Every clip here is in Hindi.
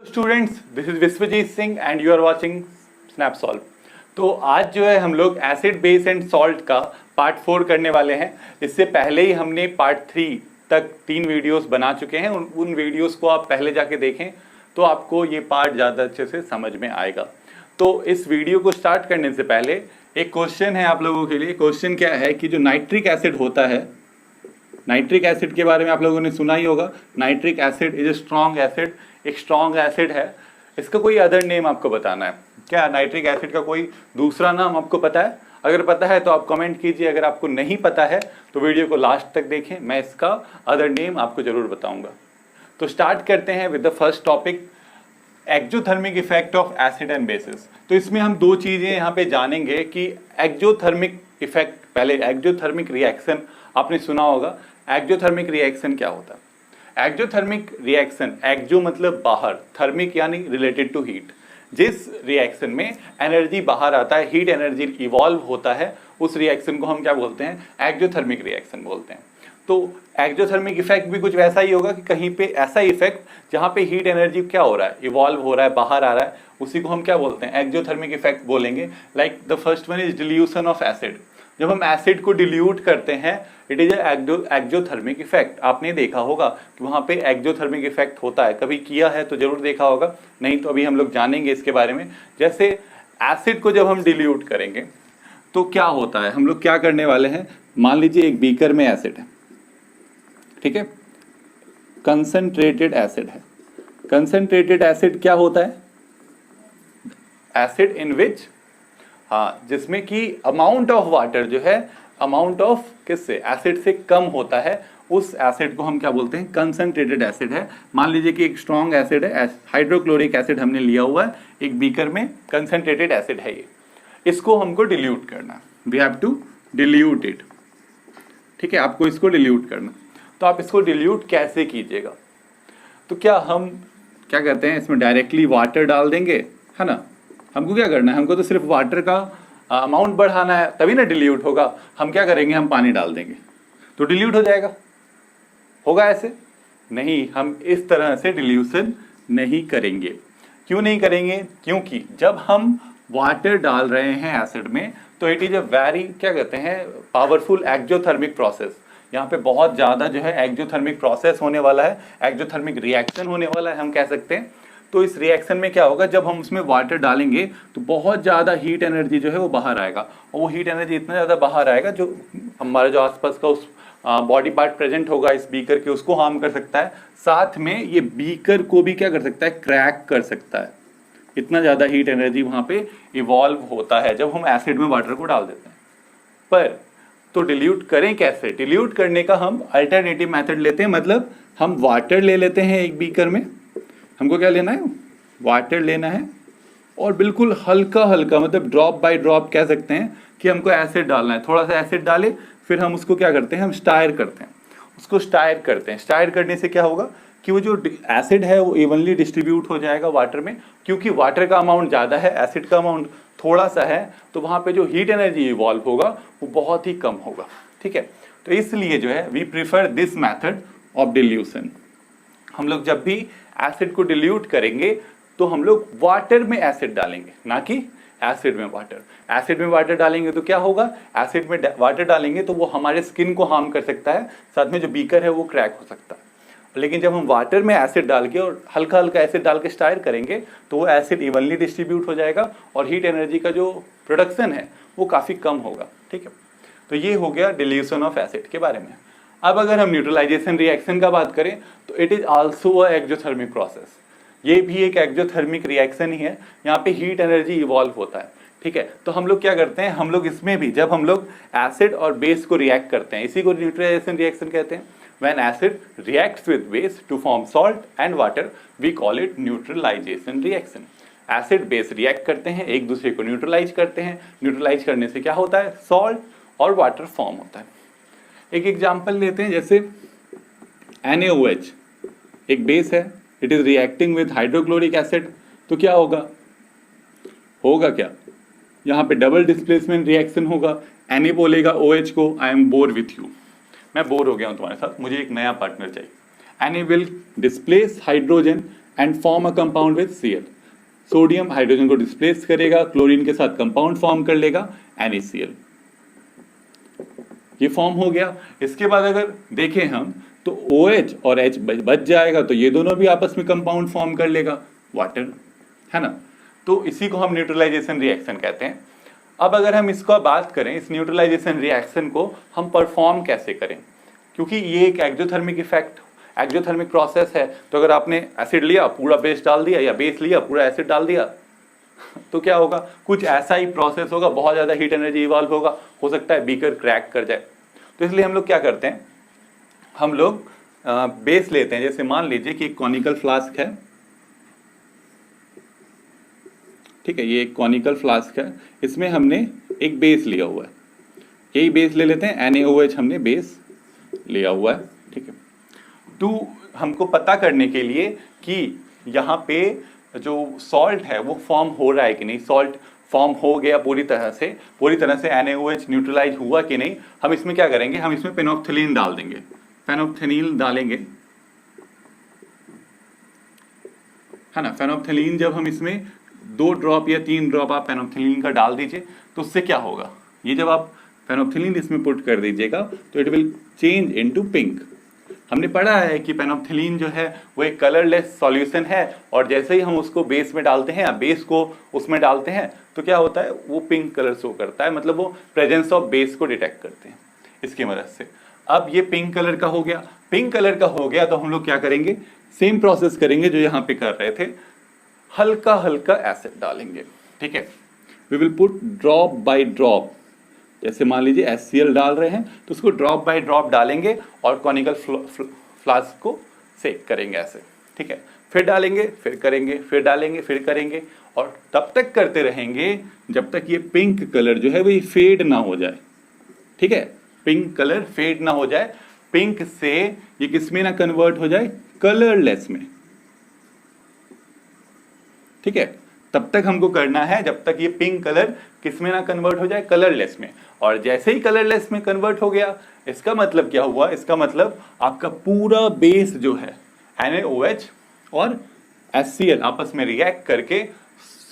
Students, this is Vishwajeet Singh and you are watching Snapsolve. तो आज जो है हम लोग एसिड बेस एंड सॉल्ट का पार्ट 4 करने वाले हैं। इससे पहले ही हमने पार्ट 3 तक 3 वीडियोस बना चुके हैं। उन वीडियोस को आप पहले जाके देखें तो आपको ये पार्ट ज़्यादा अच्छे से समझ में आएगा। तो इस वीडियो को स्टार्ट करने से पहले एक क्वेश्चन है आप लोगों के लिए। क्वेश्चन क्या है कि जो नाइट्रिक एसिड होता है, नाइट्रिक एसिड के बारे में आप लोगों ने सुना ही होगा। Nitric acid is a strong acid, एक स्ट्रॉन्ग एसिड है। इसका कोई अदर नेम आपको बताना है क्या? नाइट्रिक एसिड का कोई दूसरा नाम आपको पता है? अगर पता है तो आप कमेंट कीजिए। अगर आपको नहीं पता है तो वीडियो को लास्ट तक देखें, मैं इसका अदर नेम आपको जरूर बताऊंगा। तो स्टार्ट करते हैं with the first topic, exothermic effect of acid and bases. तो इसमें हम दो चीजें यहाँ पे जानेंगे कि एक्जोथर्मिक इफेक्ट, पहले एक्जोथर्मिक रिएक्शन आपने सुना होगा। एक्जोथर्मिक रिएक्शन क्या होता है? एक्जोथर्मिक रिएक्शन, एक्जो मतलब बाहर, थर्मिक यानी रिलेटेड टू हीट। जिस रिएक्शन में एनर्जी बाहर आता है, हीट एनर्जी इवॉल्व होता है, उस रिएक्शन को हम क्या बोलते हैं? एक्जोथर्मिक रिएक्शन बोलते हैं। तो एक्जोथर्मिक इफेक्ट भी कुछ वैसा ही होगा कि कहीं पे ऐसा इफेक्ट जहां पे हीट एनर्जी क्या हो रहा है, इवॉल्व हो रहा है, बाहर आ रहा है, उसी को हम क्या बोलते हैं? एक्जोथर्मिक इफेक्ट बोलेंगे। Like the first one is dilution of acid. जब हम एसिड को डिल्यूट करते हैं, इट इज एक्जोथर्मिक इफेक्ट। आपने देखा होगा कि वहां पे एक्जोथर्मिक इफेक्ट होता है, कभी किया है तो जरूर देखा होगा, नहीं तो अभी हम लोग जानेंगे इसके बारे में। जैसे एसिड को जब हम डिल्यूट करेंगे तो क्या होता है, हम लोग क्या करने वाले हैं? मान लीजिए एक बीकर में एसिड है, ठीक है, कंसंट्रेटेड एसिड है। कंसंट्रेटेड एसिड क्या होता है? एसिड इन विच, हाँ, जिसमें कि अमाउंट ऑफ वाटर जो है, अमाउंट ऑफ किससे? एसिड से कम होता है, उस एसिड को हम क्या बोलते हैं? कंसंट्रेटेड एसिड है। मान लीजिए कि एक स्ट्रॉन्ग एसिड है, हाइड्रोक्लोरिक एसिड हमने लिया हुआ है, एक बीकर में कंसंट्रेटेड एसिड है ये, इसको हमको डिल्यूट करना है। We have to dilute it, ठीक है, आपको इसको डिल्यूट करना। तो आप इसको डिल्यूट कैसे कीजिएगा? तो क्या हम क्या करते हैं, इसमें डायरेक्टली वाटर डाल देंगे, है ना? हमको क्या करना है? हमको तो सिर्फ वाटर का अमाउंट बढ़ाना है, तभी ना डिल्यूट होगा। हम क्या करेंगे? हम पानी डाल देंगे तो डिल्यूट हो जाएगा। होगा ऐसे? नहीं, हम इस तरह से डिल्यूशन नहीं करेंगे। क्यों नहीं करेंगे? क्योंकि जब हम वाटर डाल रहे हैं एसिड में तो इट इज अ वेरी, क्या कहते हैं, पावरफुल एक्जोथर्मिक प्रोसेस। यहाँ पे बहुत ज़्यादा जो है एक्जोथर्मिक प्रोसेस होने वाला है, एक्जोथर्मिक रिएक्शन होने वाला है, हम कह सकते हैं। तो इस रिएक्शन में क्या होगा, जब हम उसमें वाटर डालेंगे तो बहुत ज़्यादा हीट एनर्जी जो है वो बाहर आएगा, और वो हीट एनर्जी इतना ज़्यादा बाहर आएगा जो हमारा जो आसपास का उस बॉडी पार्ट प्रेजेंट होगा इस बीकर के, उसको हार्म कर सकता है। साथ में ये बीकर को भी क्या कर सकता है? क्रैक कर सकता है। इतना ज़्यादा हीट एनर्जी वहाँ पे इवॉल्व होता है जब हम एसिड में वाटर को डाल देते हैं। पर तो डिल्यूट करें कैसे? डिल्यूट करने का हम अल्टरनेटिव मेथड लेते हैं। मतलब हम वाटर ले लेते हैं एक बीकर में, हमको क्या लेना है? वाटर लेना है, और बिल्कुल हल्का हल्का, मतलब ड्रॉप बाय ड्रॉप कह सकते हैं कि हमको एसिड डालना है। थोड़ा सा एसिड डाले, फिर हम उसको क्या करते हैं? हम स्टायर करते हैं, उसको स्टायर करते हैं। स्टायर करने से क्या होगा कि वो जो एसिड है वो इवनली डिस्ट्रीब्यूट हो जाएगा वाटर में। क्योंकि वाटर का अमाउंट ज़्यादा है, एसिड का अमाउंट थोड़ा सा है, तो वहाँ पे जो हीट एनर्जी इवॉल्व होगा वो बहुत ही कम होगा, ठीक है। तो इसलिए जो है we prefer this method of dilution. हम लोग जब भी एसिड को डिल्यूट करेंगे तो हम लोग वाटर में एसिड डालेंगे, ना कि एसिड में वाटर। एसिड में वाटर डालेंगे तो क्या होगा? एसिड में वाटर डालेंगे तो वो हमारे स्किन को हार्म कर सकता है, साथ में जो बीकर है वो क्रैक हो सकता है। लेकिन जब हम वाटर में एसिड डाल के और हल्का हल्का एसिड डाल के स्टायर करेंगे तो वो एसिड इवनली डिस्ट्रीब्यूट हो जाएगा, और हीट एनर्जी का जो प्रोडक्शन है वो काफ़ी कम होगा, ठीक है। तो ये हो गया डिल्यूशन ऑफ एसिड के बारे में। अब अगर हम न्यूट्रलाइजेशन रिएक्शन का बात करें तो it is also a exothermic process. ये भी एक एक्जोथर्मिक रिएक्शन ही है, यहाँ पे हीट एनर्जी इवॉल्व होता है, ठीक है। तो हम लोग क्या करते हैं? हम लोग इसमें भी जब हम लोग एसिड और बेस को रिएक्ट करते हैं, इसी को न्यूट्रलाइजेशन रिएक्शन कहते हैं। When acid reacts with base to form salt and water, we call it neutralization reaction. Acid base react करते हैं, एक दूसरे को न्यूट्रलाइज करते हैं। न्यूट्रलाइज करने से क्या होता है? सॉल्ट और वाटर फॉर्म होता है। एक एग्जांपल लेते हैं, जैसे NaOH एक बेस है, it is reacting with hydrochloric acid, तो क्या होगा? होगा क्या? यहाँ पे डबल डिस्प्लेसमेंट रिएक्शन होगा। Na बोलेगा OH को, I am bore with you, मैं बोर हो गया हूँ तुम्हारे साथ, मुझे एक नया पार्टनर चाहिए। Na will displace hydrogen and form a compound with Cl. Sodium hydrogen को डिस्प्लेस करेगा, क्लोरीन के साथ कंपाउंड फॉर्म कर लेगा NaCl। ये फॉर्म हो गया। इसके बाद अगर देखें हम तो OH और H बच जाएगा, तो ये दोनों भी आपस में कंपाउंड फॉर्म कर लेगा, वाटर, है ना। तो इसी को हम न्यूट्रलाइजेशन रिएक्शन कहते हैं। अब अगर हम इसका बात करें, इस न्यूट्रलाइजेशन रिएक्शन को हम परफॉर्म कैसे करें, क्योंकि ये एक एक्सोथर्मिक इफेक्ट, एक्सोथर्मिक प्रोसेस है। तो अगर आपने एसिड लिया पूरा बेस डाल दिया, या बेस लिया पूरा एसिड डाल दिया, तो क्या होगा, कुछ ऐसा ही प्रोसेस होगा, बहुत ज़्यादा हीट एनर्जी इवॉल्व होगा, हो सकता है बीकर क्रैक कर जाए। तो इसलिए हम लोग क्या करते हैं, हम लोग बेस लेते हैं। जैसे मान लीजिए कि एक कॉनिकल फ्लास्क है, ठीक है, ये एक कॉनिकल फ्लास्क है, इसमें हमने एक बेस लिया हुआ है, यही बेस ले लेते हैं, NaOH हमने बेस लिया हुआ है, ठीक है। तो हमको पता करने के लिए कि यहाँ पे जो सॉल्ट है वो फॉर्म हो रहा है कि नहीं, सॉल्ट फॉर्म हो गया पूरी तरह से NaOH न्यूट्रलाइज हुआ कि नहीं, हम इसमें क्या करेंगे, हम इसमें पेनोप्थलीन डाल देंगे, फेनोप्थेनिल डालेंगे, है ना। फेनोप्थलीन जब हम इसमें 2 ड्रॉप या 3 ड्रॉप आप पेनोप्थलीन का डाल दीजिए, तो उससे क्या होगा, ये जब आप पेनोप्थलीन इसमें पुट कर दीजिएगा तो it will change into pink. हमने पढ़ा है कि पेनोप्थलीन जो है वो एक कलरलेस सॉल्यूशन है, और जैसे ही हम उसको बेस में डालते हैं या बेस को उसमें डालते हैं तो क्या होता है, वो पिंक कलर शो करता है, मतलब वो प्रेजेंस ऑफ बेस को डिटेक्ट करते हैं इसकी मदद से। अब ये पिंक कलर का हो गया, पिंक कलर का हो गया तो हम लोग क्या करेंगे, सेम प्रोसेस करेंगे जो यहाँ पे कर रहे थे, हल्का हल्का एसिड डालेंगे, ठीक है। We will put drop by drop, जैसे मान लीजिए HCl डाल रहे हैं तो उसको ड्रॉप बाय ड्रॉप डालेंगे और कॉनिकल फ्लास्क को सेक करेंगे ऐसे, ठीक है। फिर डालेंगे, फिर करेंगे, फिर डालेंगे, फिर करेंगे, और तब तक करते रहेंगे जब तक ये पिंक कलर जो है वो फेड ना हो जाए, ठीक है। पिंक कलर फेड ना हो जाए, पिंक से ये किसमें ना कन्वर्ट हो जाए, कलरलेस में, ठीक है। तब तक हमको करना है जब तक ये पिंक कलर किसमें ना कन्वर्ट हो जाए, कलरलेस में। और जैसे ही कलरलेस में कन्वर्ट हो गया, इसका मतलब क्या हुआ, इसका मतलब आपका पूरा बेस जो है NaOH और HCl आपस में रिएक्ट करके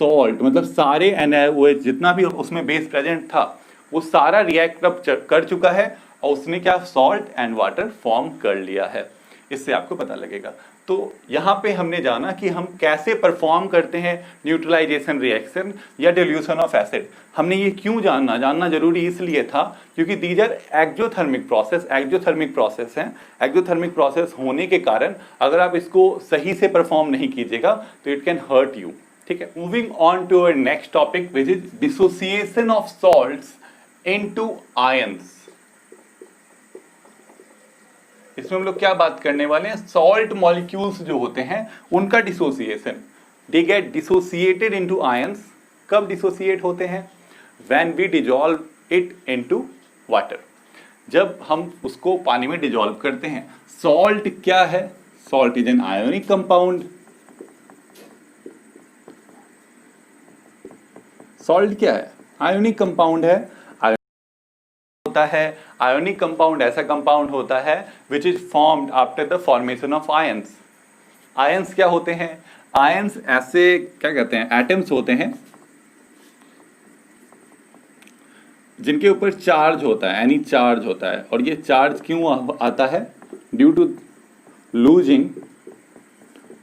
सॉल्ट, मतलब सारे NaOH जितना भी उसमें बेस प्रेजेंट था वो सारा रिएक्ट अब कर चुका है, और उसने क्या, सॉल्ट एंड वाटर फॉर्म कर लिया है। इससे आपको पता लगेगा। तो यहाँ पे हमने जाना कि हम कैसे परफॉर्म करते हैं न्यूट्रलाइजेशन रिएक्शन या डिल्यूशन ऑफ एसिड। हमने ये क्यों जानना जरूरी इसलिए था क्योंकि दीज आर एक्सोथर्मिक प्रोसेस हैं। एक्सोथर्मिक प्रोसेस होने के कारण अगर आप इसको सही से परफॉर्म नहीं कीजिएगा तो इट कैन हर्ट यू, ठीक है। Moving on to our next topic which is dissociation of salts into ions. इसमें हम लोग क्या बात करने वाले हैं, सॉल्ट मॉलिक्यूल्स जो होते हैं उनका dissociation, they get dissociated into ions. कब डिसोसिएट होते हैं, when we dissolve it into water, जब हम उसको पानी में डिजॉल्व करते हैं। सॉल्ट क्या है, salt is an ionic compound. Salt क्या है, आयोनिक कंपाउंड है। होता है आयोनिक कंपाउंड ऐसा कंपाउंड होता है विच is formed after the formation of ions. Ions क्या होते हैं, आयंस ऐसे क्या कहते हैं, एटम्स होते हैं जिनके ऊपर चार्ज होता है, यानी चार्ज होता है। और ये चार्ज क्यों आता है, ड्यू टू लूजिंग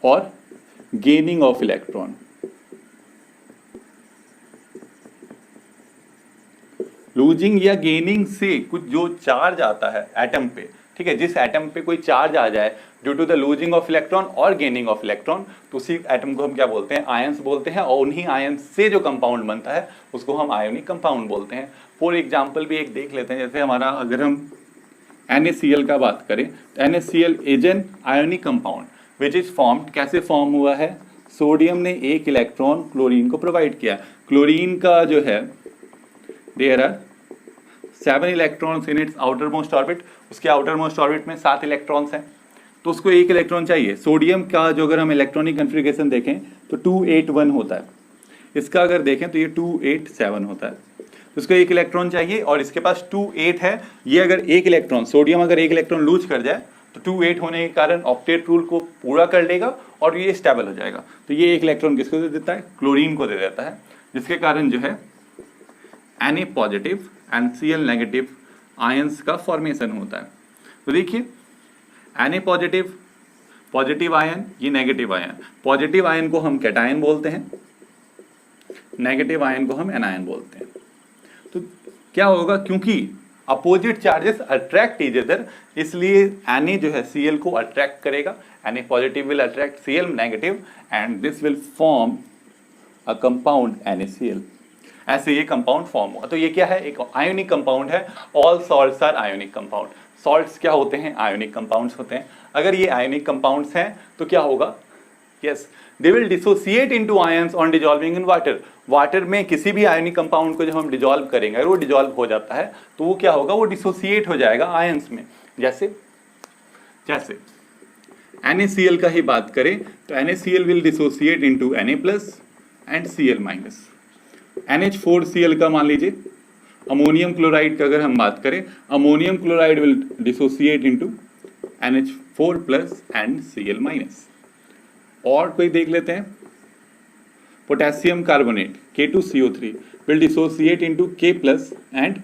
और गेनिंग ऑफ इलेक्ट्रॉन। लूजिंग या गेनिंग से कुछ जो चार्ज आता है एटम पे, ठीक है, जिस एटम पे कोई चार्ज आ जाए due to the losing of electron और गेनिंग ऑफ इलेक्ट्रॉन, तो उसी एटम को हम क्या बोलते हैं, आयंस बोलते हैं। और उन्हीं आयंस से जो कंपाउंड बनता है उसको हम आयोनिक कंपाउंड बोलते हैं। फॉर एग्जाम्पल भी एक देख लेते हैं, जैसे हमारा अगर हम NaCl का बात करें तो NaCl is an ionic compound which is formed, कैसे फॉर्म हुआ है, सोडियम ने एक इलेक्ट्रॉन क्लोरीन को प्रोवाइड किया। क्लोरीन का जो है there are 7 electrons in its outermost orbit, उसके आउटर मोस्ट ऑर्बिट में 7 इलेक्ट्रॉन्स हैं, तो उसको एक इलेक्ट्रॉन चाहिए। सोडियम का जो अगर हम इलेक्ट्रॉनिक कन्फिग्रेशन देखें तो 281 होता है, इसका अगर देखें तो ये 287 होता है, तो उसको एक इलेक्ट्रॉन चाहिए और इसके पास 28 है। ये अगर एक इलेक्ट्रॉन, सोडियम अगर एक इलेक्ट्रॉन लूज कर जाए तो 2 8 होने के कारण ऑक्टेट रूल को पूरा कर लेगा और ये स्टेबल हो जाएगा। तो ये एक इलेक्ट्रॉन किसको दे देता है, क्लोरीन को दे देता है, जिसके कारण जो है Na positive and Cl negative ions का फॉर्मेशन होता है। तो देखिए Na पॉजिटिव, पॉजिटिव आयन, ये नेगेटिव आयन, पॉजिटिव आयन को हम कैटायन बोलते हैं, नेगेटिव आयन को हम एनायन बोलते हैं। तो क्या होगा, क्योंकि opposite charges attract each other, इसलिए Na जो है Cl को अट्रैक्ट करेगा, Na positive will attract Cl negative and this will form a compound NaCl। ऐसे ये कंपाउंड फॉर्म होगा। तो ये क्या है, एक आयोनिक कंपाउंड है। All salts are ionic compound. Salts क्या होते हैं, आयोनिक कंपाउंड्स होते हैं। अगर ये आयोनिक कंपाउंड्स हैं तो क्या होगा, yes they will dissociate into ions on dissolving in water. Water में किसी भी आयोनिक कंपाउंड को जब हम डिजॉल्व करेंगे, अगर वो डिजॉल्व हो जाता है तो वो क्या होगा, वो डिसोसिएट हो जाएगा आयंस में। जैसे NaCl का ही बात करें तो NaCl will dissociate into Na+ and Cl-। NH4Cl का मान लीजिए, अमोनियम क्लोराइड का अगर हम बात करें, ammonium chloride will dissociate into NH4+ and Cl-। और कोई देख लेते हैं, potassium carbonate K2CO3 will dissociate into K+ and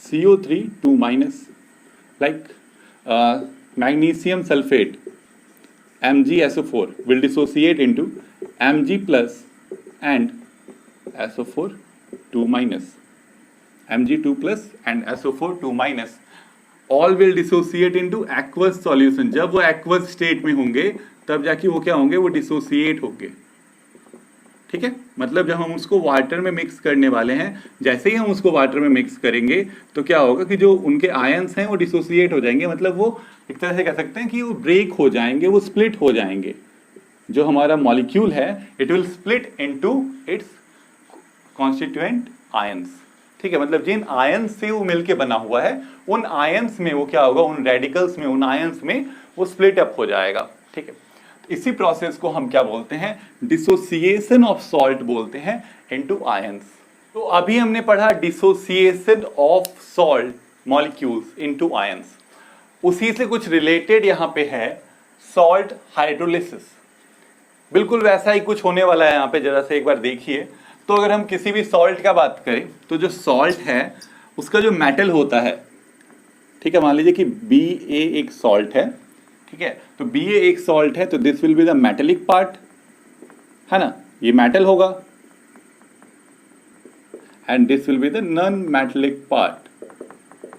CO3 2-। Like magnesium sulphate MgSO4 will dissociate into Mg+ and SO4 2-, Mg2+ and SO4 2-। all will dissociate into aqueous solution। जब वो aqueous state में होंगे तब जाके वो क्या होंगे, वो डिसोसिएट होंगे। ठीक है, मतलब जब हम उसको वाटर में मिक्स करने वाले हैं, जैसे ही हम उसको वाटर में मिक्स करेंगे तो क्या होगा कि जो उनके आयंस हैं वो डिसोसिएट हो जाएंगे। मतलब वो एक तरह से कह सकते हैं कि वो ब्रेक हो जाएंगे, वो स्प्लिट हो जाएंगे। जो हमारा मॉलिक्यूल है it will split into its constituent ions. ठीक है, मतलब जिन आयंस से वो मिलके बना हुआ है उन आयंस में वो क्या होगा, उन रेडिकल्स में, उन आयंस में वो स्प्लिट अप हो जाएगा। ठीक है, इसी प्रोसेस को हम क्या बोलते हैं, डिसोसिएशन ऑफ सॉल्ट बोलते हैं इनटू आयंस। तो अभी हमने पढ़ा dissociation of salt molecules into ions. उसी से कुछ रिलेटेड यहाँ पे है सॉल्ट हाइड्रोलिसिस। बिल्कुल वैसा ही कुछ होने वाला है यहाँ पे, जरा से एक बार देखिए। तो अगर हम किसी भी सॉल्ट का बात करें तो जो सॉल्ट है उसका जो मेटल होता है, ठीक है, मान लीजिए कि Ba एक सॉल्ट है। ठीक है, तो Ba एक सॉल्ट है तो this will be the metallic part, है ना, ये मेटल होगा, and this will be the non metallic part,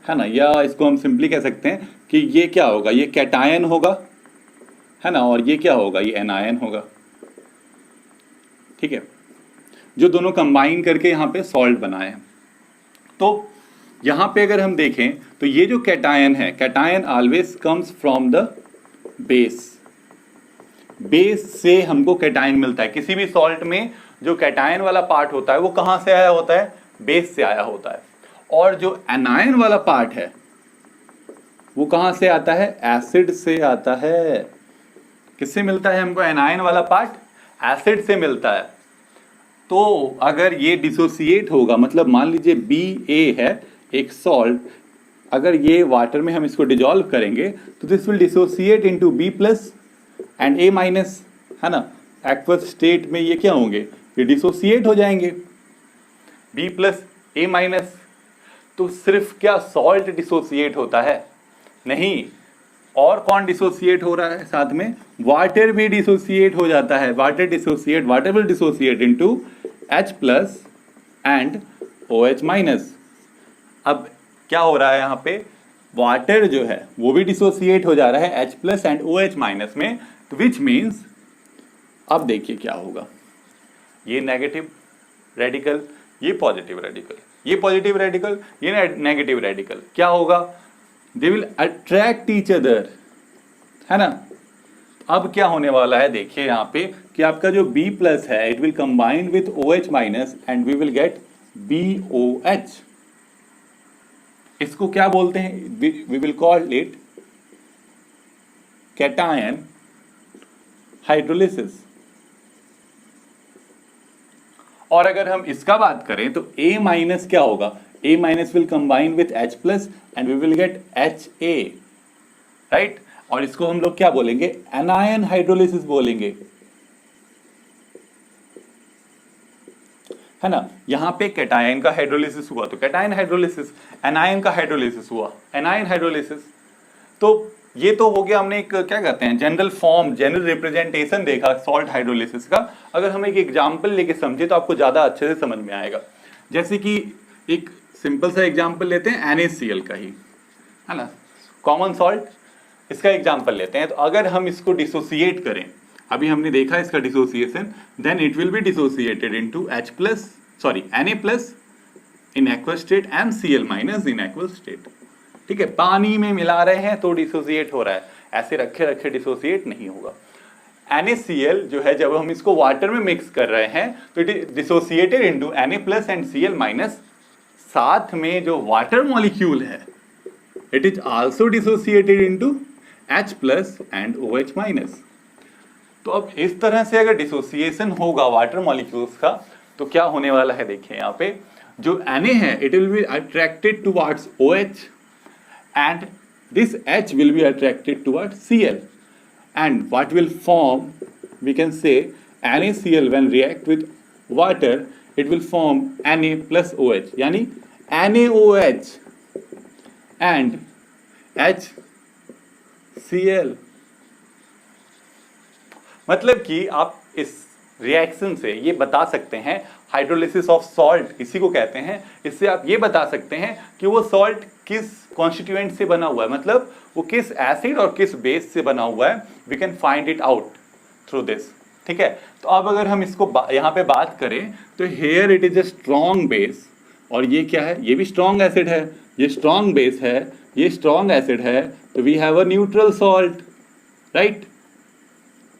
है ना। या इसको हम सिंपली कह सकते हैं कि ये क्या होगा, ये कैटायन होगा, है ना, और ये क्या होगा, ये एनायन होगा। ठीक है, जो दोनों कंबाइन करके यहाँ पे सॉल्ट बनाए हैं। तो यहाँ पे अगर हम देखें तो ये जो कैटायन है, cation always comes from the base. Base से हमको कैटायन मिलता है। किसी भी सॉल्ट में जो कैटायन वाला पार्ट होता है वो कहाँ से आया होता है, बेस से आया होता है। और जो एनायन वाला पार्ट है वो कहाँ से आता है, एसिड से आता है। किससे मिलता है हमको एनायन वाला पार्ट, एसिड से मिलता है। तो अगर ये डिसोसिएट होगा, मतलब मान लीजिए Ba है एक सॉल्ट, अगर ये वाटर में हम इसको डिजॉल्व करेंगे तो this will dissociate into B+ and A-, है ना। एक्वस स्टेट में ये क्या होंगे, ये डिसोसिएट हो जाएंगे, B+ A-। तो सिर्फ क्या सॉल्ट डिसोसिएट होता है, नहीं, और कौन डिसोसिएट हो रहा है साथ में, वाटर भी डिसोसिएट हो जाता है। Water will dissociate into H+ and OH-। अब क्या हो रहा है यहाँ पे, वाटर जो है वो भी डिसोसिएट हो जा रहा है H+ एंड OH- में, विच मीन्स अब देखिए क्या होगा, ये नेगेटिव रेडिकल, ये पॉजिटिव रेडिकल, ये पॉजिटिव रेडिकल, ये नेगेटिव रेडिकल, क्या होगा, they will attract each other, है ना। अब क्या होने वाला है देखिए यहाँ पे कि आपका जो B+ है it will combine with OH- and we will get BOH। इसको क्या बोलते हैं, we will call it cation hydrolysis. और अगर हम इसका बात करें तो A- क्या होगा, A- will combine with H+ and we will get HA, right. और इसको हम लोग क्या बोलेंगे, एनायन हाइड्रोलिसिस बोलेंगे, है ना। यहाँ पे कैटायन का हाइड्रोलिसिस हुआ तो कैटायन हाइड्रोलिसिस, एनायन का हाइड्रोलिसिस हुआ एनायन हाइड्रोलिसिस। तो ये तो हो गया, हमने एक क्या कहते हैं जनरल फॉर्म, जनरल रिप्रेजेंटेशन देखा सॉल्ट हाइड्रोलिसिस का। अगर हम एक एग्जांपल लेके समझे तो आपको ज्यादा अच्छे से समझ में आएगा। जैसे कि एक सिंपल सा एग्जांपल लेते हैं NaCl का ही, है ना, कॉमन सॉल्ट, इसका एग्जांपल लेते हैं। तो अगर हम इसको डिसोसिएट करें, अभी हमने देखा इसका dissociation, then it will be dissociated into Na+ in aqueous state and Cl- in aqueous state. ठीक है, पानी में मिला रहे हैं तो डिसोसिएट हो रहा है, ऐसे रखे रखे डिसोसिएट नहीं होगा। NaCl जो है, जब हम इसको वाटर में मिक्स कर रहे हैं तो it is dissociated into Na+ and Cl-, साथ में जो वाटर मॉलिक्यूल है it is also dissociated into H+ and OH-। तो अब इस तरह से अगर डिसोसिएशन होगा वाटर मॉलिक्यूल्स का तो क्या होने वाला है, देखिए यहाँ पे जो Na है it will be attracted towards OH and this H will be attracted towards Cl, and what will form, we can say NaCl when react with water it will form Na plus OH, यानी NaOH and HCl। मतलब कि आप इस रिएक्शन से ये बता सकते हैं, हाइड्रोलिसिस ऑफ सॉल्ट इसी को कहते हैं, इससे आप ये बता सकते हैं कि वो सॉल्ट किस कॉन्स्टिट्यूएंट से बना हुआ है, मतलब वो किस एसिड और किस बेस से बना हुआ है। We can find it out through this. ठीक है, तो अब अगर हम इसको यहाँ पे बात करें तो here it is a strong base, और ये क्या है, ये भी स्ट्रॉन्ग एसिड है, ये स्ट्रॉन्ग बेस है, ये स्ट्रॉन्ग एसिड है, तो we have a neutral salt, right.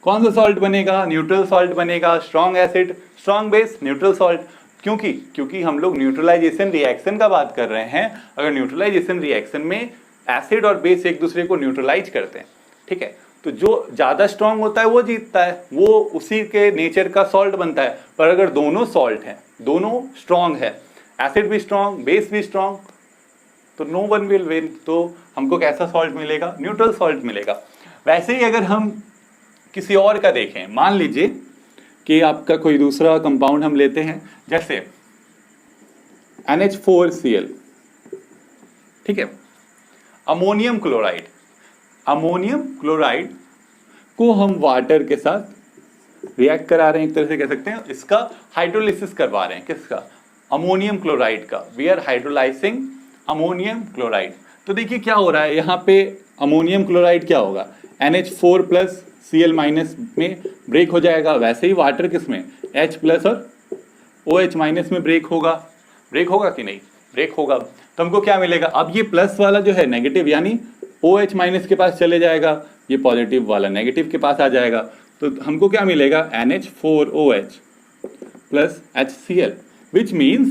कौन सा सॉल्ट बनेगा, न्यूट्रल सॉल्ट बनेगा, strong acid, strong base, neutral salt. क्योंकि हम लोग न्यूट्रलाइजेशन रिएक्शन का बात कर रहे हैं। अगर न्यूट्रलाइजेशन रिएक्शन में एसिड और बेस एक दूसरे को न्यूट्रलाइज करते हैं, ठीक है, तो जो ज्यादा स्ट्रॉन्ग होता है वो जीतता है, वो उसी के नेचर का सॉल्ट बनता है। पर अगर दोनों सॉल्ट हैं, दोनों स्ट्रॉन्ग है, एसिड भी स्ट्रॉन्ग, बेस भी स्ट्रॉन्ग, तो नो वन विल विन। तो हमको कैसा सॉल्ट मिलेगा, न्यूट्रल सॉल्ट मिलेगा। वैसे ही अगर हम किसी और का देखें, मान लीजिए कि आपका कोई दूसरा कंपाउंड हम लेते हैं, जैसे NH4Cl, ठीक है, अमोनियम क्लोराइड। अमोनियम क्लोराइड को हम वाटर के साथ रिएक्ट करा रहे हैं, एक तरह से कह सकते हैं इसका हाइड्रोलिसिस करवा रहे हैं। किसका, अमोनियम क्लोराइड का। We are hydrolysing ammonium chloride. तो देखिए क्या हो रहा है यहाँ पे, अमोनियम क्लोराइड क्या होगा, NH4+ Cl- में ब्रेक हो जाएगा। वैसे ही वाटर किस में, H+ और OH- में ब्रेक होगा कि नहीं, ब्रेक होगा। तो हमको क्या मिलेगा, अब ये प्लस वाला जो है नेगेटिव, यानी OH- के पास चले जाएगा, ये पॉजिटिव वाला नेगेटिव के पास आ जाएगा। तो हमको क्या मिलेगा, NH4OH plus HCl, which means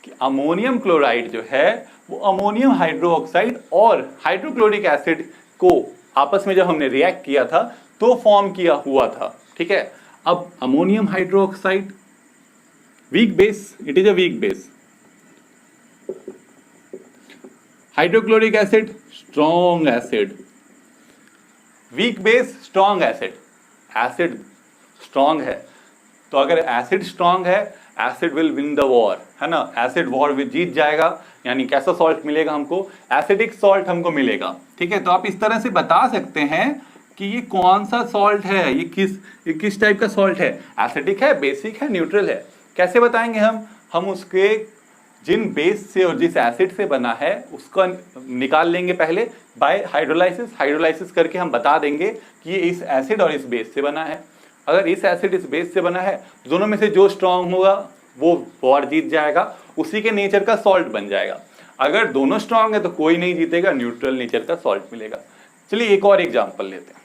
कि अमोनियम क्लोराइड जो है वो अमोनियम हाइड्रोक्साइड और हाइड्रोक्लोरिक एसिड को आपस में जब हमने रिएक्ट किया था तो फॉर्म किया हुआ था। ठीक है, अब ammonium hydroxide weak base, it is a weak base, hydrochloric acid strong acid, weak base strong acid, acid strong है। तो अगर एसिड स्ट्रॉन्ग है, acid will win the war, है ना, एसिड वॉर विल जीत जाएगा। यानी कैसा सॉल्ट मिलेगा हमको, एसिडिक सॉल्ट हमको मिलेगा। ठीक है, तो आप इस तरह से बता सकते हैं कि ये कौन सा सॉल्ट है, ये किस टाइप का सॉल्ट है, एसिडिक है, बेसिक है, न्यूट्रल है। कैसे बताएंगे हम उसके जिन बेस से और जिस एसिड से बना है उसका निकाल लेंगे पहले बाय हाइड्रोलाइसिस करके हम बता देंगे कि ये इस एसिड और इस बेस से बना है। अगर इस एसिड इस बेस से बना है, दोनों में से जो स्ट्रांग होगा वो वॉर जीत जाएगा, उसी के नेचर का सॉल्ट बन जाएगा। अगर दोनों स्ट्रांग है तो कोई नहीं जीतेगा, न्यूट्रल नेचर का सॉल्ट मिलेगा। चलिए एक और एग्जांपल लेते हैं।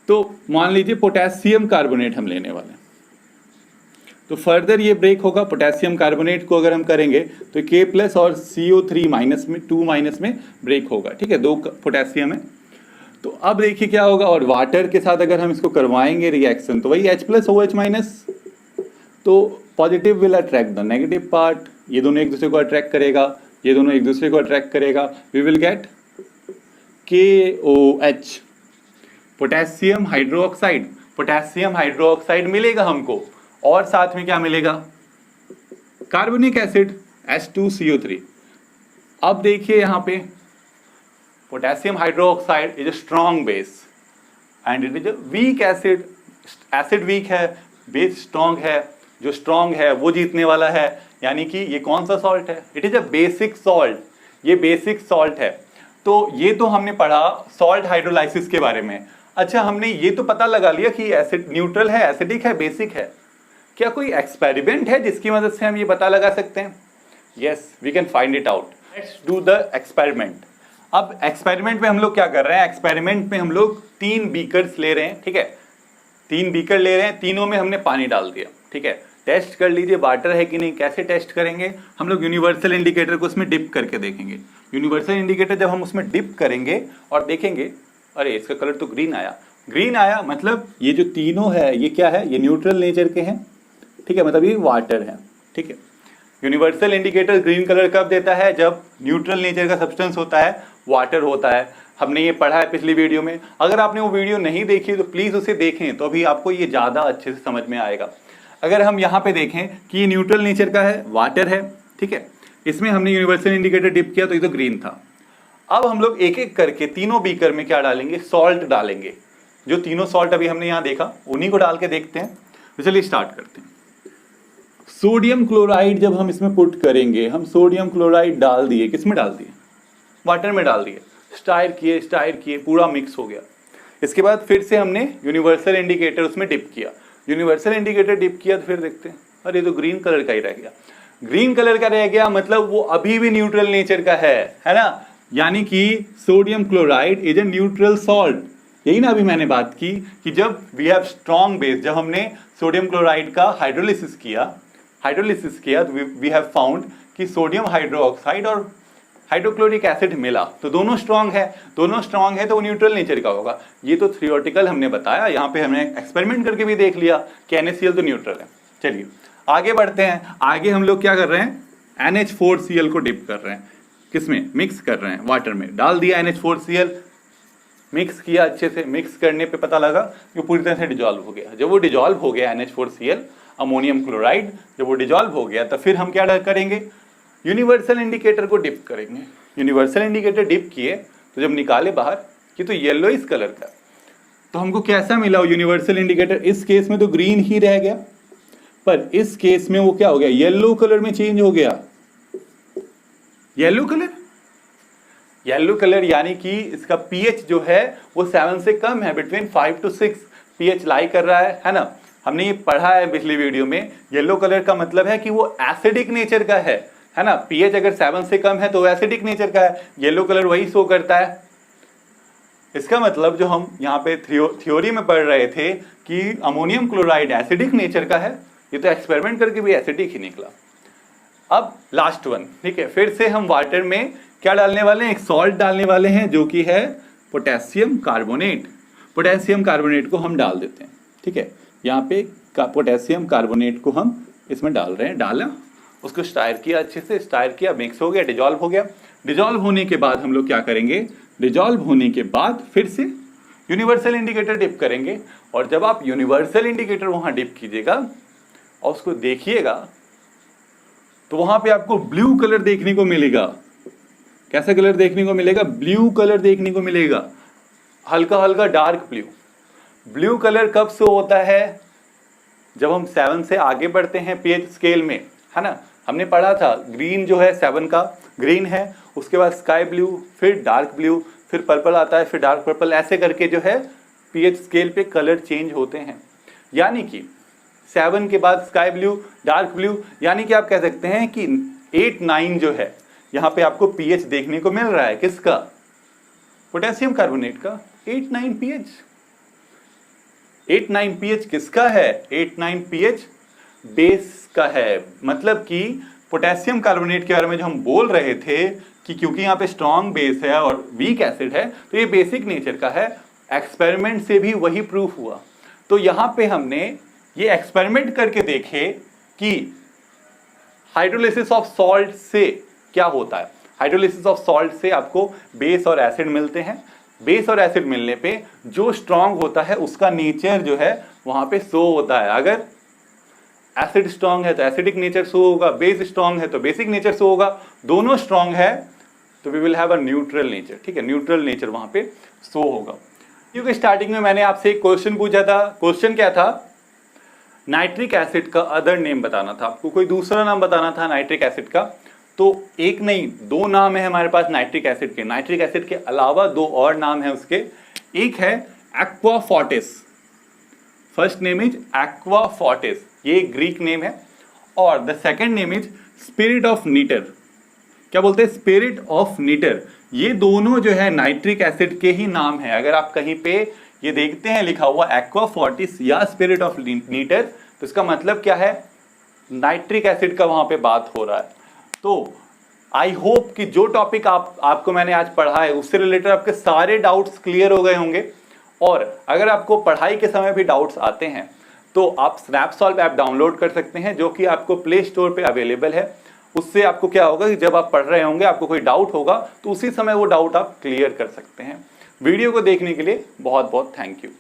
तो मान लीजिए पोटेशियम कार्बोनेट हम लेने वाले हैं, तो फर्दर ये ब्रेक होगा। पोटेशियम कार्बोनेट को अगर हम करेंगे तो K+ और CO3- में 2- में ब्रेक होगा। ठीक है, दो पोटेशियम है। तो अब देखिए क्या होगा, और वाटर के साथ अगर हम इसको करवाएंगे रिएक्शन तो वही H+ OH-, तो positive will attract the negative part, ये दोनों एक दूसरे को अट्रैक्ट करेगा, ये दोनों एक दूसरे को अट्रैक्ट करेगा, we will get KOH, potassium hydroxide. Potassium hydroxide मिलेगा हमको, और साथ में क्या मिलेगा, कार्बोनिक एसिड H2CO3। अब देखिए यहाँ पे potassium hydroxide is a strong base and it is a weak acid. Acid weak है, बेस स्ट्रॉन्ग है, जो स्ट्रॉन्ग है वो जीतने वाला है। यानी कि ये कौन सा सॉल्ट है, it is a basic salt, ये बेसिक सॉल्ट है। तो ये तो हमने पढ़ा सॉल्ट हाइड्रोलाइसिस के बारे में। अच्छा, हमने ये तो पता लगा लिया कि एसिड न्यूट्रल है, एसिडिक है, बेसिक है। क्या कोई एक्सपेरिमेंट है जिसकी मदद से हम ये पता लगा सकते हैं? Yes, we can find it out. Let's do the experiment. अब एक्सपेरिमेंट में हम लोग क्या कर रहे हैं, एक्सपेरिमेंट में हम लोग 3 बीकर्स ले रहे हैं, ठीक है। 3 बीकर ले रहे हैं, तीनों में हमने पानी डाल दिया, ठीक है। टेस्ट कर लीजिए वाटर है कि नहीं। कैसे टेस्ट करेंगे, हम लोग यूनिवर्सल इंडिकेटर को उसमें डिप करके देखेंगे। यूनिवर्सल इंडिकेटर जब हम उसमें डिप करेंगे और देखेंगे, अरे इसका कलर तो ग्रीन आया, ग्रीन आया मतलब ये जो तीनों है ये क्या है, ये न्यूट्रल नेचर के हैं, ठीक है, मतलब ये वाटर है, ठीक है। यूनिवर्सल इंडिकेटर ग्रीन कलर कब देता है, जब न्यूट्रल नेचर का सब्सटेंस होता है, वाटर होता है। हमने ये पढ़ा है पिछली वीडियो में। अगर आपने वो वीडियो नहीं देखी तो प्लीज़ उसे देखें, तो अभी आपको ये ज़्यादा अच्छे से समझ में आएगा। अगर हम यहाँ पे देखें कि ये न्यूट्रल नेचर का है, वाटर है, ठीक है, इसमें हमने यूनिवर्सल इंडिकेटर डिप किया तो ये तो ग्रीन था। अब हम लोग एक एक करके तीनों बीकर में क्या डालेंगे, सॉल्ट डालेंगे। जो तीनों सॉल्ट अभी हमने यहाँ देखा उन्हीं को डाल के देखते हैं। तो चलिए स्टार्ट करते हैं। सोडियम क्लोराइड जब हम इसमें पुट करेंगे, हम सोडियम क्लोराइड डाल दिए, किसमें डाल दिए, वाटर में डाल दिए, स्टायर किए, पूरा मिक्स हो गया। इसके बाद फिर से हमने यूनिवर्सल इंडिकेटर उसमें डिप किया। यूनिवर्सल इंडिकेटर डिप किया तो फिर देखते हैं, अरे तो ग्रीन कलर का ही रह गया। ग्रीन कलर का रह गया मतलब वो अभी भी न्यूट्रल नेचर का है ना। यानी कि sodium chloride is a neutral salt. यही ना अभी मैंने बात की कि जब वी हैव स्ट्रॉन्ग बेस, जब हमने सोडियम क्लोराइड का हाइड्रोलिसिस किया तो वी हैव फाउंड कि सोडियम हाइड्रोक्साइड और हाइड्रोक्लोरिक एसिड मिला तो दोनों स्ट्रॉन्ग है तो वो न्यूट्रल नेचर का होगा। ये तो थ्योरेटिकल हमने बताया, यहाँ पे हमने एक्सपेरिमेंट करके भी देख लिया कि NaCl तो न्यूट्रल है। चलिए आगे बढ़ते हैं। आगे हम लोग क्या कर रहे हैं, NH4Cl को डिप कर रहे हैं, किसमें, मिक्स कर रहे हैं, वाटर में डाल दिया NH4Cl, मिक्स किया अच्छे से। मिक्स करने पे पता लगा कि पूरी तरह से डिजॉल्व हो गया। जब वो डिजॉल्व हो गया NH4Cl अमोनियम क्लोराइड, जब वो डिजॉल्व हो गया तो फिर हम क्या करेंगे, यूनिवर्सल इंडिकेटर को डिप करेंगे। यूनिवर्सल इंडिकेटर डिप किए तो जब निकाले बाहर कि तो येलो इस कलर का, तो हमको कैसा मिला यूनिवर्सल इंडिकेटर, इस केस में तो ग्रीन ही रह गया, पर इस केस में वो क्या हो गया, येलो कलर में चेंज हो गया। येलो कलर यानी कि इसका पीएच जो है वो 7 से कम है, बिटवीन 5 to 6 पीएच लाई कर रहा है ना। हमने ये पढ़ा है पिछली वीडियो में। येलो कलर का मतलब है कि वो एसिडिक नेचर का है ना। पीएच अगर 7 से कम है तो एसिडिक नेचर का है, येलो कलर वही शो करता है। इसका मतलब जो हम यहाँ पे थ्योरी में पढ़ रहे थे कि अमोनियम क्लोराइड एसिडिक नेचर का है, ये तो एक्सपेरिमेंट करके भी एसिडिक ही निकला। अब लास्ट वन, ठीक है, फिर से हम वाटर में क्या डालने वाले हैं, एक सॉल्ट डालने वाले हैं जो कि है पोटेशियम कार्बोनेट। पोटेशियम कार्बोनेट को हम डाल देते हैं, ठीक है। यहाँ पे पोटेशियम कार्बोनेट को हम इसमें डाल रहे हैं, डाला, उसको स्टायर किया, अच्छे से स्टायर किया, मिक्स हो गया, डिजॉल्व हो गया। डिजॉल्व होने के बाद हम लोग क्या करेंगे, डिजॉल्व होने के बाद फिर से यूनिवर्सल इंडिकेटर डिप करेंगे। और जब आप यूनिवर्सल इंडिकेटर वहां डिप कीजिएगा और उसको देखिएगा तो वहां पे आपको ब्लू कलर देखने को मिलेगा। कैसा कलर देखने को मिलेगा, ब्लू कलर देखने को मिलेगा, हल्का हल्का डार्क ब्लू। ब्लू कलर कब से होता है, जब हम 7 से आगे बढ़ते हैं पीएच स्केल में, है ना। हमने पढ़ा था ग्रीन जो है 7 का ग्रीन है, उसके बाद स्काई ब्लू, फिर डार्क ब्लू, फिर पर्पल आता है, फिर डार्क पर्पल, ऐसे करके जो है पीएच स्केल पे कलर चेंज होते हैं। यानी कि 7 के बाद स्काई ब्लू, डार्क ब्लू, यानी कि आप कह सकते हैं कि 8, 9 जो है यहाँ पे आपको पीएच देखने को मिल रहा है, किसका, पोटेशियम कार्बोनेट का। 8, 9 पीएच, 8, 9 पीएच किसका है, 8, 9 पीएच बेस का है। मतलब कि पोटेशियम कार्बोनेट के बारे में जो हम बोल रहे थे कि क्योंकि यहाँ पे स्ट्रॉन्ग बेस है और वीक एसिड है तो ये बेसिक नेचर का है, एक्सपेरिमेंट से भी वही प्रूफ हुआ। तो यहाँ पे हमने ये एक्सपेरिमेंट करके देखे कि हाइड्रोलिसिस ऑफ सॉल्ट से क्या होता है। हाइड्रोलिसिस ऑफ सॉल्ट से आपको बेस और एसिड मिलते हैं। बेस और एसिड मिलने पे जो स्ट्रांग होता है उसका नेचर जो है वहां पे शो होता है। अगर एसिड स्ट्रांग है तो एसिडिक नेचर शो होगा, बेस स्ट्रांग है तो बेसिक नेचर शो होगा, दोनों स्ट्रांग है तो we will have a neutral nature. ठीक है, न्यूट्रल नेचर वहां पे शो होगा। क्योंकि स्टार्टिंग में मैंने आपसे एक क्वेश्चन पूछा था, क्वेश्चन क्या था, नाइट्रिक एसिड का अदर नेम बताना था, आपको कोई दूसरा नाम बताना था नाइट्रिक एसिड का। तो एक नहीं दो नाम है हमारे पास नाइट्रिक एसिड के। नाइट्रिक एसिड के अलावा दो और नाम है उसके। एक है aqua Fortis, first name is aqua Fortis, ये ग्रीक नेम है, और the second name is spirit of नीटर। क्या बोलते हैं, स्पिरिट ऑफ नीटर। ये दोनों जो है नाइट्रिक एसिड के ही नाम है। अगर आप कहीं पे ये देखते हैं लिखा हुआ एक्वा फॉर्टिस या स्पिरिट ऑफ नीटर, तो इसका मतलब क्या है, नाइट्रिक एसिड का वहां पे बात हो रहा है। तो आई होप कि जो टॉपिक आपको मैंने आज पढ़ा है उससे रिलेटेड आपके सारे डाउट्स क्लियर हो गए होंगे। और अगर आपको पढ़ाई के समय भी डाउट्स आते हैं तो आप स्नैपसॉल्व ऐप डाउनलोड कर सकते हैं, जो कि आपको प्ले स्टोर पे अवेलेबल है। उससे आपको क्या होगा कि जब आप पढ़ रहे होंगे आपको कोई डाउट होगा तो उसी समय वो डाउट आप क्लियर कर सकते हैं। वीडियो को देखने के लिए बहुत बहुत थैंक यू।